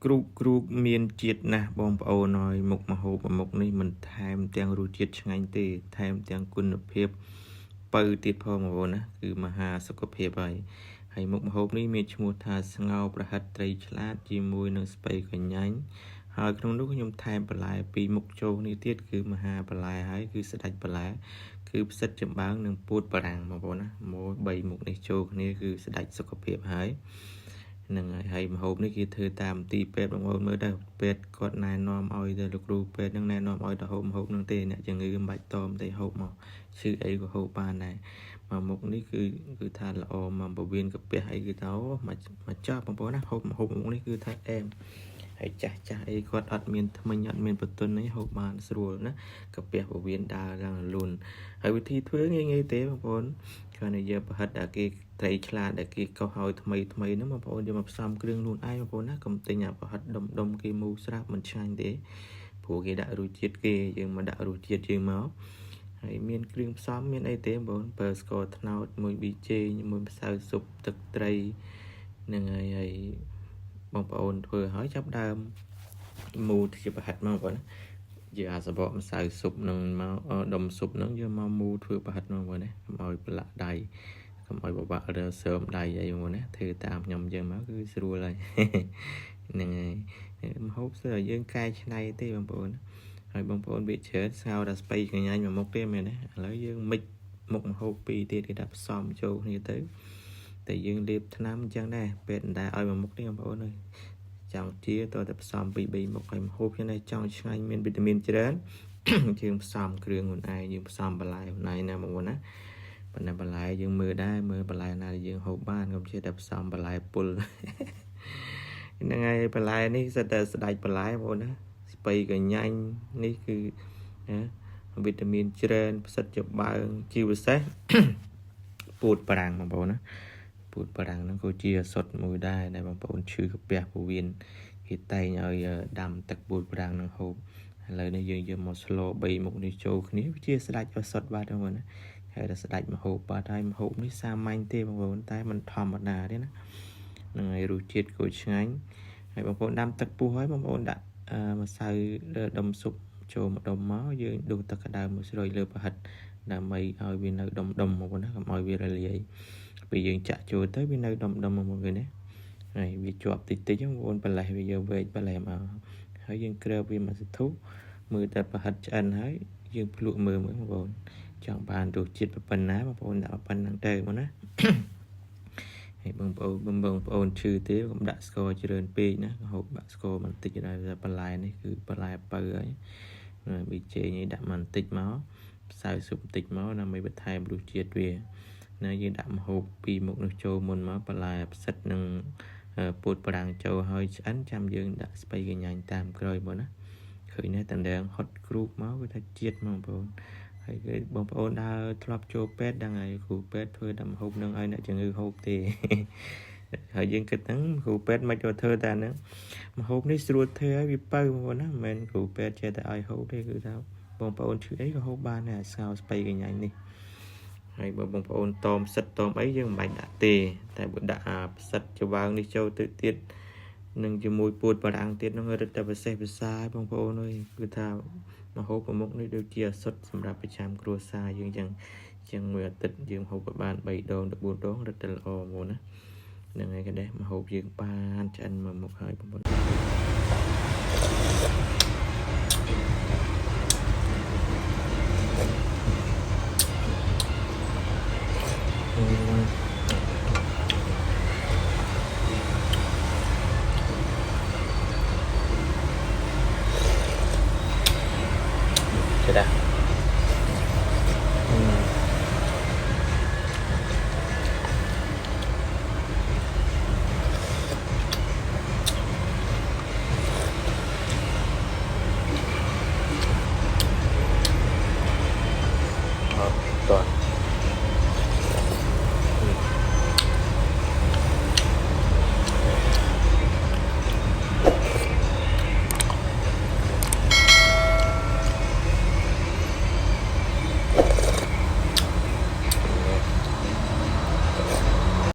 គ្រូមានជាតិណាស់បងប្អូនហើយមុខម្ហូបមុខនេះមិនថែមទាំងរសជាតិឆ្ងាញ់ទេថែមទាំងគុណភាពបើទៀតផងបងប្អូនណាគឺមហាសុខភាពហើយមុខម្ហូបនេះមានឈ្មោះថាស្ងោរប្រហិតត្រីឆ្លាតជាមួយនឹងស្ពៃកញ្ញាញ់ហើយក្នុងនោះខ្ញុំថែមបន្លែពីរមុខចូលនេះទៀតគឺមហាបន្លែហើយគឺស្ដេចបន្លែគឺផ្សិតចំបើងនិងពោតបារាំងបងប្អូនណាមួយ3មុខនេះចូលគ្នាគឺស្ដេចសុខភាពហើយនឹងហើយម្ហូបនេះគេធ្វើតាមទីពេទ្យបងប្អូនមើលទៅពេទ្យគាត់ណែនាំឲ្យទៅលោកគ្រូពេទ្យនឹងណែនាំឲ្យទៅហូបម្ហូបនឹងទេអ្នកជំងឺមិនបាច់តមទេហូបមកឈឺអីក៏ហូបបានដែរមកមុខនេះគឺថាល្អមកពវៀនកាពះអីគឺថាមកចប់បងប្អូនណាហូបម្ហូបមុខនេះគឺថាអែមហើយចាស់អីគាត់អត់មានថ្មិញអត់មានបន្ទន់អីហូបបានស្រួលណាកាពះពវៀនដើរឡើងលូនហើយវិធីធ្វើងាយទេបងប្អូនគ្រាន់តែយកប្រហិតដែលគេត្រីឆ្លាតដែលគេកោសឲ្យថ្មីហ្នឹងបងប្អូនយកមកផ្សំគ្រឿងខ្លួនឯងបងប្អូនណាកុំទិញអាប្រហិតដុំគេមូស្រាប់មិនឆ្ងាញ់ទេព្រោះគេដាក់រសជាតិគេយើងមកដាក់រសជាតិយើងមកហើយមានគ្រឿងផ្សំមានអីទេបងប្អូនបើស្ករត្នោតមួយប៊ីចេងមួយម្សៅស៊ុបទឹកត្រីនឹងហើយបងប្អូនធ្វើឲ្យចាប់ដើមមូជាប្រហិតមកបងប្អូនណាយកអាសបកម្សៅស៊ុបនឹងមកដុំស៊ុបនឹងយកមកមូធ្វើប្រហិតមកបងប្អូនណាកុំឲ្យប្រឡាក់ដៃកុំឲ្យបបាក់រើសើមដៃអីបងប្អូនណាធ្វើតាមខ្ញុំចឹងមកគឺស្រួលហើយហ្នឹងហើយម្ហូបស្អីឲ្យយើងកែច្នៃទេបងប្អូនហើយបងប្អូនវាច្រើនស្ងោរតែស្ពៃកញ្ញាញ់មួយមុខទេមែនទេឥឡូវយើងមិចមុខម្ហូបពីរទៀតគេដាក់ផ្សំចូលគ្នាទៅតែយើងលាបថ្នាំអញ្ចឹងដែរពេទ្យដែរឲ្យមួយមុខទេបងប្អូនអើយចង់ជាតើតែផ្សំពី3មុខហើយម្ហូបយ៉ាងណាចង់ឆ្ងាញ់មានវីតាមីនច្រើនយើងផ្សំគ្រឿងខ្លួនឯងយើងផ្សំបន្លែខ្លួនឯងណាបងប្អូនណាប៉ុន្តែបន្លែយើងមើលដែរមើលបន្លែណាដែលយើងហូបបានកុំចេះតែផ្សំបន្លែពុលហ្នឹងហើយបន្លែនេះសិតតែស្ដេចបន្លែបងប្អូនណាស្ពៃកញ្ញាញ់នេះគឺវីតាមីនច្រើនផ្សិតចំបើងជាពិសេសពោតបារាំងបងប្អូនណាពោតបារាំងហ្នឹងក៏ជាសុទ្ធមួយដែរបងប្អូនឈឺកាពះពោះវៀនគេតែងឲ្យដាំទឹកពោតបារាំងនឹងហូបឥឡូវនេះយើងយកមកស្ល3មុខនេះចូលគ្នាវាជាស្ដេចឲ្យសុទ្ធបាទបងប្អូនណាហើយតែស្ដេចម្ហូបបាទហើយម្ហូបនេះសាមញ្ញទេបងប្អូនតែមិនធម្មតាទេណាហ្នឹងហើយរសជាតិក៏ឆ្ងាញ់ហើយបងប្អូនដាំទឹកពុះហើយបងប្អូនដាក់ម្សៅដុំស៊ុបចូលម្ដុំមកយើងដួសទឹកក្តៅមកស្រួយលើប្រហិតដើម្បីឲ្យវានៅដុំបងប្អូនណាកុំឲ្យវារលាយពេលយើងចាក់ចូលទៅវានៅដុំបងប្អូនណាហើយវាជាប់តិចបងប្អូនប្រឡេះវាយកវែកប្រឡេះមកហើយយើងគ្របវាមកសធុមើលតែប្រហិតឆ្អិនហើយយើងភ្លក់មើលបងប្អូនចង់បានរសជាតិប៉ុណ្ណាបងប្អូនដាក់ប៉ុណ្ណឹងទៅមកណាហើយបងប្អូនឈឺទេកុំដាក់ស្ករច្រើនពេកណាហូបបាក់ស្ករបន្តិចដែរបន្លែនេះគឺបន្លែបើហើយប៊ីចេងនេះដាក់បន្តិចមកផ្សៅស៊ុបបន្តិចមកដើម្បីបន្ថែមរសជាតិវាណាយើងដាក់ម្ហូបពីរមុខនោះចូលមុនមកបន្លែផ្សិតនឹងពោតបារាំងចូលហើយឆ្អិនចាំយើងដាក់ស្ពៃកញ្ញាញ់តាមក្រោយមកណាឃើញទេតណ្ដែងហត់គ្រូបមកវាថាជាតិបងប្អូនហើយគេបងប្អូនដើរធ្លាប់ចូលពេទ្យដឹងហើយគ្រូពេទ្យធ្វើតែម្ហូបនឹងឲ្យអ្នកជំងឺហូបទេហើយយើងគិតហ្នឹងគ្រូពេទ្យមិនចូលធ្វើតែហ្នឹងម្ហូបនេះស្រួលធ្វើហើយវាបើបងប្អូនណាមិនមែនគ្រូពេទ្យចេះតែឲ្យហូបទេគឺថាបងប្អូនឈឺអីក៏ហូបបានដែរស្ងោរស្ពៃកញ្ញាញ់នេះហើយបើបងប្អូនតមផ្សិតតមអីយើងមិនបាច់ដាក់ទេតែបើដាក់អាផ្សិតច្បើងនេះចូលទៅទៀតនឹងជាមួយពោតបារាំងទៀតនឹងរឹតតែពិសេសពិសាបងប្អូនអើយគឺថាម្ហូបប្រមុខនេះដូចជាសុទ្ធសម្រាប់ប្រចាំគ្រួសារយើងចឹងមួយអាទិត្យយើងហូបបាន3ដងទៅ4ដងរឹតតែល្អហ្មងណាហ្នឹងហើយក៏ដែរម្ហូបយើងបានឆ្អិនមួយមុខហើយបងប្អូន